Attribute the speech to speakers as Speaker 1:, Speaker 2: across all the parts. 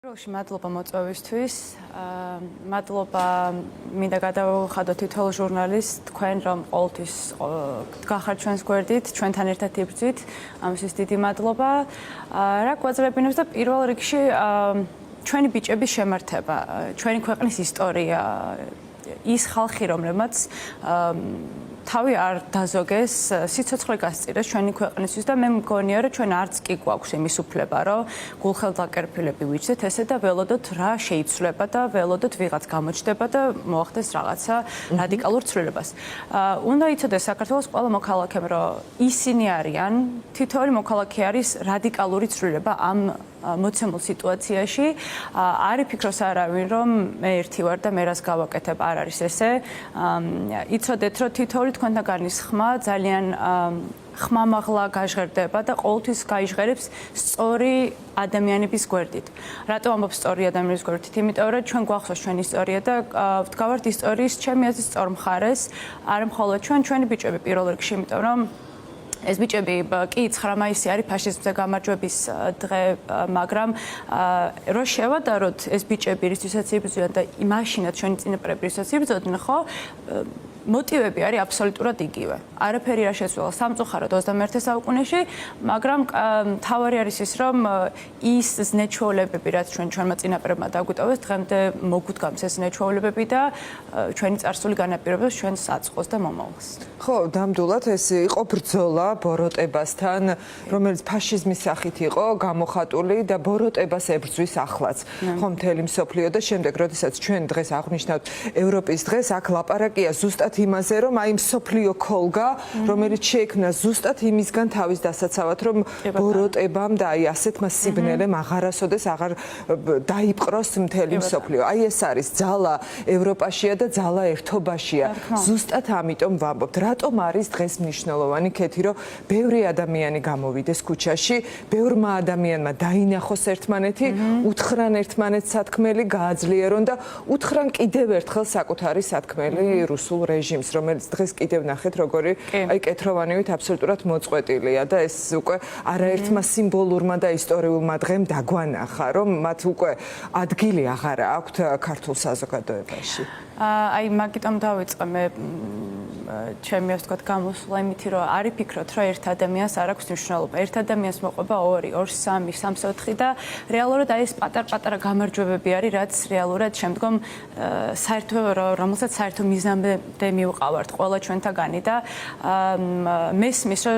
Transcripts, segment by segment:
Speaker 1: მადლობა მოწვევისთვის. მადლობა მინდა გადავხადოთ თითოეულ ჟურნალისტს თქვენ რომ ყოველთვის გახართ ჩვენს გვერდით, ჩვენთან ერთად იბრძვით. ამისთვის დიდი მადლობა. რა გვაძლევინებს და პირველ რიგში ჩვენი ბიჭების შემართება, ჩვენი ქვეყნის ისტორია, ის ხალხი რომლებმაც თავი არ დაზოგეს, სიცოცხლე გასწირეს ჩვენი ქვეყნისთვის და მე მგონია რომ ჩვენ არც კი გვაქვს იმის უფლება რომ გულხელდაკერფილები ვიჩდეთ ესე და ველოდოთ რა შეიცვლება და ველოდოთ ვიღაც გამოჩნდება და მოახდეს რაღაცა რადიკალურ ცვლილებას. უნდა იცოდეს საქართველოს ყველა მოქალაქემ რომ ისინი არიან, თითოეული მოქალაქე არის რადიკალური ცვლილება ამ მოცემულ სიტუაციაში. არ იფიქროს არავინ რომ მე ერთი ვარ და მე რას გავაკეთებ, არ არის ესე. იცოდეთ რომ თითოეული თქვენთაგანის ხმა ძალიან ხმამაღლა გაჟღერდება და ყოველთვის გაიჟღერებს სწორი ადამიანების გვერდით. რატო ამბობ სწორი ადამიანების გვერდით? იმიტომ რომ ჩვენ გვახსოვს ჩვენი ისტორია და ვდგავართ ისტორიის ჩემი აზრით სწორ მხარეს, არა მხოლოდ ჩვენი ბიჭები პირველ რიგში, იმიტომ რომ ეს ბიჭები კი 9 მაისი არის ფაშიზმზე გამარჯვების დღე, მაგრამ რო შევადაროთ ეს ბიჭები რისთვისაც იბრძვიან და მაშინაც ჩვენი წინაპრები რისთვისაც იბრძოდნენ, ხო? მოტივები არის აბსოლუტურად იგივე. არაფერი არ შეცვლა სამწუხაროდ 21 საუკუნეში, მაგრამ თავარი არის ის, რომ ის ზნეჩვეულებები, რაც ჩვენმა წინაპრებმა დაგვიტოვეს, დღემდე მოგვდგამს ეს ზნეჩვეულებები და ჩვენი წარსული განაპირობებს ჩვენს აწყოს და მომავალს.
Speaker 2: ხო, ნამდვილად ეს იყო ბრძოლა ბოროტებასთან, რომელიც ფაშიზმის სახით იყო გამოხატული და ბოროტებას ებრძვის ახლაც. ხო, მთელი მსოფლიო და შემდეგ, როდესაც ჩვენ დღეს აღვნიშნავთ ევროპის დღეს, აქ ლაპარაკია ზუსტად იმაზე, რომ აი მსოფლიო ქოლგა, რომელიც შეიქმნა ზუსტად იმისგან თავის დასაცავად, რომ ბოროტებამ და აი ასეთმა სიბნელემ აღარასოდეს აღარ დაიპყროს მთელი მსოფლიო. აი ეს არის ძალა ევროპაშია და ძალა ერთობაშია. ზუსტად ამიტომ ვამბობთ, რატომ არის დღეს მნიშვნელოვანი კეთი, რომ ბევრი ადამიანი გამოვიდეს ქუჩაში, ბევრმა ადამიანმა დაინახოს ერთმანეთი, უთხრან ერთმანეთს სათქმელი, გააძლიერონ და უთხრან კიდევ ერთხელ საკუთარი სათქმელი რუსულ რეჟიმს, რომელიც დღეს კიდევ ნახეთ, როგორი აი კეთროვანივით აბსოლუტურად მოწყვეტილია და ეს უკვე არაერთმა სიმბოლურმა და ისტორიულმა დღემ დაგვანახა, რომ მათ უკვე ადგილი აღარ აქვთ ქართულ საზოგადოებაში.
Speaker 1: აი მაგიტომ დავიწყე მე ჩემი ასე ვთქვათ გამოსვლა იმითი რომ არ იფიქროთ რომ ერთ ადამიანს არ აქვს მნიშვნელობა. ერთ ადამიანს მოყვება 2, 3, 3-4 და რეალურად აი ეს პატარ-პატარა გამარჯვებები არის, რაც რეალურად შემდგომ საერთო რომელსაც საერთო მიზნამდე მივყავართ ყველა ჩვენთაგანი და მესმის რომ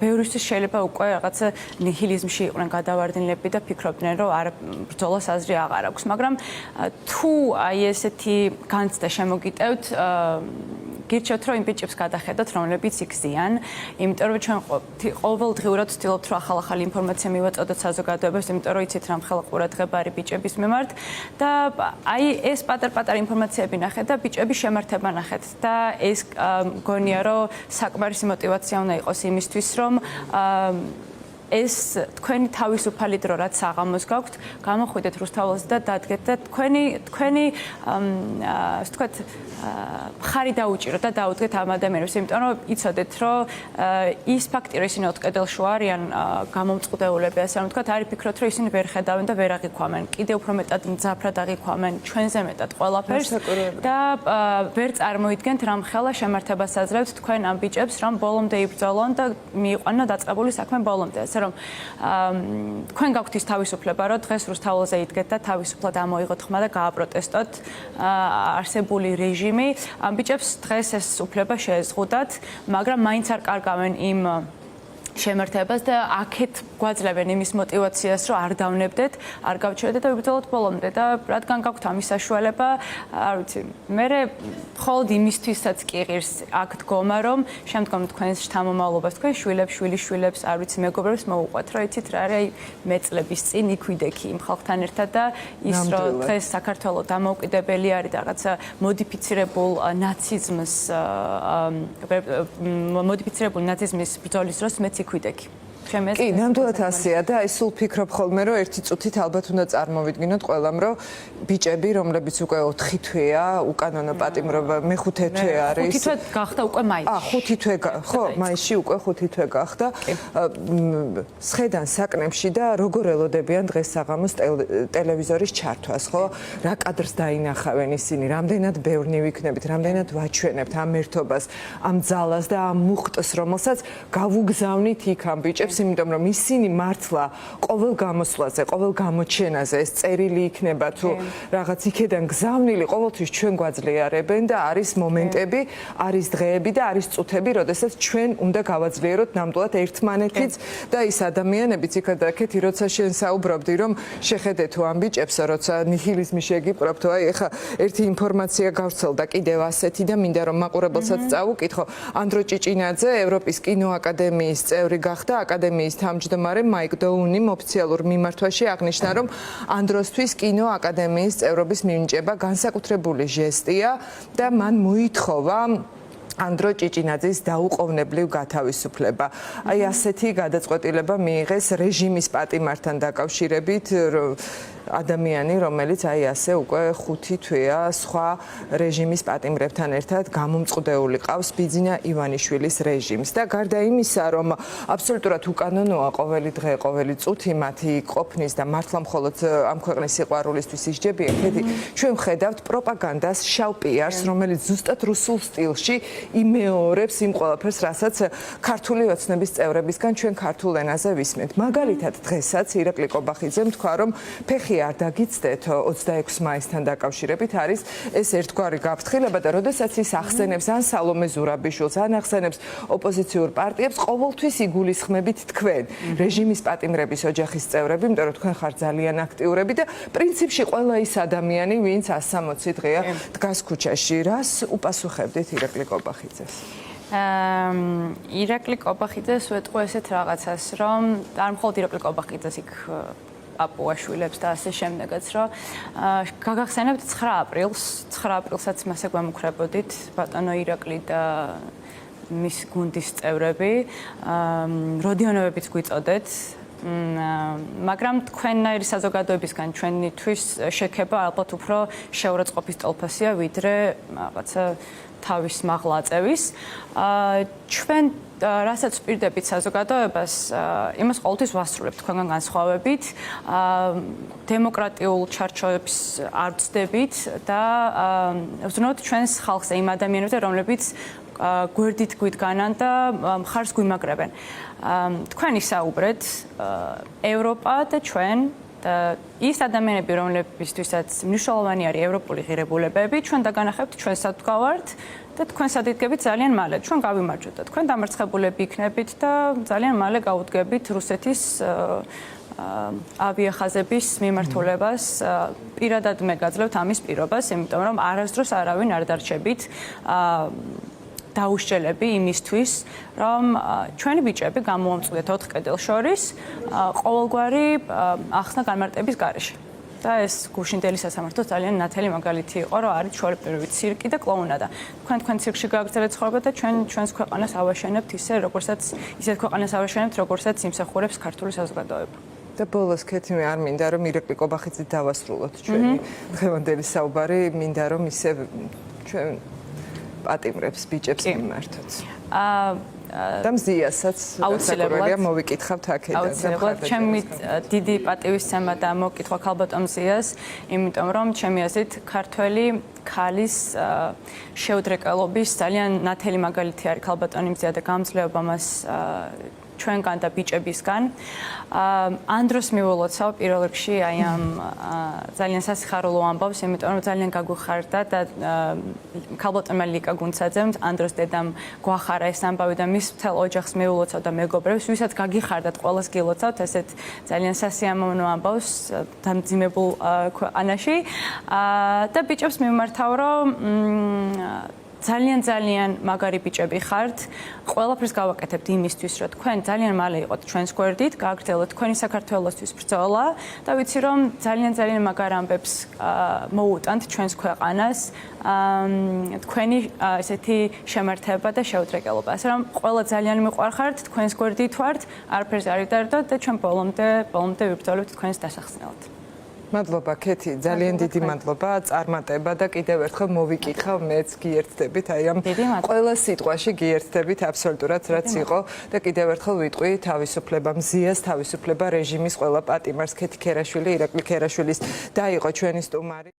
Speaker 1: ბევრისთვის შეიძლება უკვე რაღაცა ნიჰილიზმში იყვნენ გადავარდნილები და ფიქრობდნენ რომ არ ბრძოლას აზრი აღარ აქვს, მაგრამ თუ აი ესეთი განცდა შემოგიტევთ გირჩევთ რომ იმ ბიჭებს გადახედოთ, რომლებიც იგზიან, იმიტომ რომ ჩვენ ყოველდღიურად ვცდილობთ რომ ახალ ინფორმაცია მივაწოდოთ საზოგადოებას, იმიტომ რომ იცით რა მხოლოდ ყურადღება არის ბიჭების მიმართ და აი ეს პატარ-პატარა ინფორმაციები ნახეთ და ბიჭების შემართება ნახეთ და ეს მგონია რომ საკმარისი мотиваცია უნდა იყოს იმისთვის რომ ეს თქვენი თავისუფალი დრო რაც საღამოს გაქვთ, გამოხვიდეთ რუსთაველზე და დადგეთ და თქვენი ასე ვთქვათ მხარი დაუჭიროთ და დაუდგეთ ამ ადამიანებს, იმიტომ რომ იცოდეთ რომ ის ფაქტი რომ ისინი ოთხკედელშუა არიან გამომწყდეულები, ასე რომ ვთქვათ, არ იფიქროთ რომ ისინი ვერ ხედავენ და ვერ აღიქვამენ, კიდევ უფრო მეტად მძაფრად აღიქვამენ ჩვენზე მეტად ყველაფერს და ვერ წარმოიდგენთ რამხელა შემართებას აძლევთ თქვენ ამ ბიჭებს, რომ ბოლომდე იბრძოლონ და მიიყვანონ დაწყებული საქმე ბოლომდე. რომ თქვენ გაქვთ ის თავისუფლება, რომ დღეს რუსთაველზე იდგეთ და თავისუფლად ამოიღოთ ხმა და გააპროტესტოთ არსებული რეჟიმი. ამ ბიჭებს დღეს ეს უფლება შეეზღუდათ, მაგრამ მაინც არ კარგავენ იმ შემართებას და აქეთ გვაძლევენ იმის мотиваციას, რომ არ დავნებდეთ, არ გავჩერდეთ და ვიბრძოლოთ ბოლომდე და რადგან გაქვთ ამის საშუალება, არ ვიცი, მე მხოლოდ იმისთვისაც კი ღირს აქ დგომა, რომ შემდგომ თქვენს შთამომავლობას, თქვენ შვილებს, შვილიშვილებს, არ ვიცი, მეგობრებს მოუყვათ, რომ იცით რა არის მე წლების წინ იქვიდექი იმ ხალხთან ერთად და ის რომ დღეს საქართველოს დამოუკიდებელი არის და რაღაცა მოდიფიცირებულ ნაციზმის ბრძოლის დროს მეც იქვიდექი.
Speaker 2: კი, ნამდვილად ასეა და აი სულ ფიქრობ ხოლმე რომ ერთი წუთით ალბათ უნდა წარმოვიდგინოთ ყველამ რომ ბიჭები რომლებიც უკვე 4 თვეა უკანონო პატიმრობა მეხუთე თვე არის
Speaker 1: 5 თვე გახდა უკვე მაისში
Speaker 2: 5 თვე ხო მაისში უკვე 5 თვე გახდა სხედან საკნებში და როგორ ელოდებიან დღეს საღამოს ტელევიზორის ჩართვას ხო რა კადრს დაინახავენ ისინი რამდენად ბევრნი ვიქნებით რამდენად ვაჩვენებთ ამ ერთობას ამ ძალას და ამ მუხტს რომელსაც გავუგზავნით იქ ამ ბიჭებს იმიტომ რომ ისინი მართლა ყოველ გამოსვლაზე, ყოველ გამოჩენაზე ეს წერილი იქნება თუ რაღაც იქედან გზავნილი, ყოველთვის ჩვენ გვაძლიერებენ და არის მომენტები, არის დღეები და არის წუთები, როდესაც ჩვენ უნდა გავაძლიეროთ ნამდვილად ერთმანეთიც და ის ადამიანებიც იქადაკეთი, როცა შენ საუბრობდი, რომ შეხედე თუ ამ ბიჭებს, როცა ნიჰილიზმი შეგიპყრობთ, აი ეხა ერთი ინფორმაცია გავრცელდა კიდევ ასეთი და მინდა რომ მაყურებელსაც წავუკითხო, ანდრო ჭიჭინაძე ევროპის კინოაკადემიის წევრი გახდა აკადემიის თავმჯდომარე მაიკ დოუნიმ ოფიციალურ მიმართვაში აღნიშნა, რომ ანდროსთვის კინოაკადემიის წევრობის მინიჭება განსაკუთრებული ჟესტია და მან მოითხოვა ანდრო ჭიჭინაძის დაუყოვნებლივ გათავისუფლება. აი ასეთი გადაწყვეტილება მიიღეს რეჟიმის პატიმართან დაკავშირებით ადამიანი, რომელიც აი ასე უკვე 5 თვეა სხვა რეჟიმის პატიმრებთან ერთად გამომწყდეული ყავს ბიძინა ივანიშვილის რეჟიმს და გარდა იმისა, რომ აბსოლუტურად უკანონოა ყოველი დღე, ყოველი წუთი მათი ყოფნის და მართლა მხოლოდ ამ ქვეყნის სიყვარულისთვის ისჯებიან, ხეთი ჩვენ ვხედავთ პროპაგანდას, შავ პიარს, რომელიც ზუსტად რუსულ სტილში იმეორებს იმ ყველაფერს, რასაც ქართული ოცნების წევრებისგან ჩვენ ქართულ ენაზე ვისმენთ. მაგალითად, დღესაც ირაკლი კობახიძემ თქვა, რომ ფეხი არ დაგიცდეთ 26 მაისთან დაკავშირებით არის ეს ერთგვარი გაფრთხილება და როდესაც ის ახსენებს ან სალომე ზურაბიშვილს, ან ახსენებს ოპოზიციურ პარტიებს, ყოველთვის იგულისხმებით თქვენ, რეჟიმის პატიმრების ოჯახის წევრები, იმიტომ რომ თქვენ ხართ ძალიან აქტიურები და პრინციპში ყველა ის ადამიანი, ვინც 160 დღეა დგას ქუჩაში, რას უპასუხებდით ირაკლი კობახიძეს?
Speaker 1: ირაკლი კობახიძეს ვეტყვი ესეთ რაღაცას, რომ არ მხოლოდ ირაკლი კობახიძეს იქ აპუაშვილებს და ასე შემდეგაც, რომ გაგახსენებთ 9 აპრილსაც მასე გვამუქრებოდით ბატონო ირაკლი და მის გუნდის წევრები, როდიონოვებიც გვიწოდეთ, მაგრამ თქვენნაირი საზოგადოებისგან ჩვენთვის შექება ალბათ უფრო შეურაცხყოფის ტოლფასია, ვიდრე რაღაცა თავის მაღლა აწევის. ჩვენ რასაც ვპირდებით საზოგადოებას, იმას ყოველთვის ვასრულებთ თქვენგან განსხვავებით, დემოკრატიულ ჩარჩოებს არ ვწდებით და ვზრუნავთ ჩვენს ხალხზე, იმ ადამიანებზე, რომლებიც გვერდით გვიდგანან და მხარს გვიმაგრებენ. თქვენ ისაუბრეთ, ევროპა და ჩვენ და ის ადამიანები, რომლებისთვისაც მნიშვნელოვანი არის ევროპული ღირებულებები, ჩვენ დაგანახებთ, ჩვენ სად ვდგავართ და თქვენ სად იდგებით ძალიან მალე. ჩვენ გავიმარჯვეთ და თქვენ დამარცხებულები იქნებით და ძალიან მალე გავუდგებით რუსეთის ავიახაზების მიმართულებას. პირადად მე გაძლევთ ამის პირობას, იმიტომ რომ არასდროს არავინ არ დარჩებით დაუშჯელები იმისთვის, რომ ჩვენი ბიჭები გამოვამწყვდეთ 4 კედელს შორის ყოველგვარი ახსნა განმარტების გარეშე. და ეს გუშინდელი სასამართლოს ძალიან ნათელი მაგალითი იყო, რომ არის ჩვეულებრივი ცირკი და კლოუნადა. თქვენ ცირკში გააგრძელეთ ცხოვრება და ჩვენს ქვეყანას ავაშენებთ ისეთ ქვეყანას ავაშენებთ, როგორცაც იმსახურებს ქართული საზოგადოება.
Speaker 2: და ბოლოს კეთილი არ მინდა რომ ირაკლი კობახიძით დავასრულოთ ჩვენი დღევანდელი საუბარი, მინდა რომ ისე ჩვენ პატიმრებს ბიჭებს მიმართოთ. და მზიასაც აუცილებლად მოვიკითხავთ აქედან.
Speaker 1: აუცილებლად ჩემი დიდი პატივისცემა და მოგკითხვა ქალბატონ მზიას, იმიტომ რომ ჩემი აზრით ქართველი ქალის შეუდრეკელობის ძალიან ნათელი მაგალითი არის ქალბატონი მზია და გამძლეობა მას ჩვენგან და ბიჭებისგან. ამ დროს მიულოცავ პირველ რიგში აი ამ ძალიან სასიხარულო ამბავს, იმიტომ რომ ძალიან გაგვიხარდა და ქალბატონმა ლიკა გუნცაძემ ამ დროს დედამ გვახარა ეს ამბავი და მის მთელ ოჯახს მიულოცავ და მეგობრებს, ვისაც გაგიხარდათ, ყველას გილოცავთ ესეთ ძალიან სასიამოვნო ამბავს დამძიმებულ ქვეყანაში. და ბიჭებს მიმართავ, რომ ძალიან მაგარი ბიჭები ხართ. ყველაფერს გავაკეთებთ იმისთვის, რომ თქვენ ძალიან მალე იყოთ ჩვენს გვერდით, გააგრძელოთ თქვენი საქართველოსთვის ბრძოლა და ვიცი რომ ძალიან მაგარ ამბებს მოუტანთ ჩვენს ქვეყანას. თქვენი ესეთი შემართება და შეუდრეკელობა. ასე რომ ყველა ძალიან მიყვარხართ, თქვენს გვერდით ვართ, არაფერს არ იდარდოთ და ჩვენ ბოლომდე ვიბრძოლებთ თქვენს დასახსნელად.
Speaker 2: მადლობა ქეთი, ძალიან დიდი მადლობა, წარმატება და კიდევ ერთხელ მოვიკითხავ, მეც გიერთდებით, აი ამ ყველა სიტყვაში გიერთდებით აბსოლუტურად რაც იყო და კიდევ ერთხელ ვიტყვი თავისუფლება მზიას, თავისუფლება რეჟიმის ყველა პატიმარს ქეთი ქერაშვილი, ირაკლი ქერაშვილის და იყო ჩვენი სტუმარი.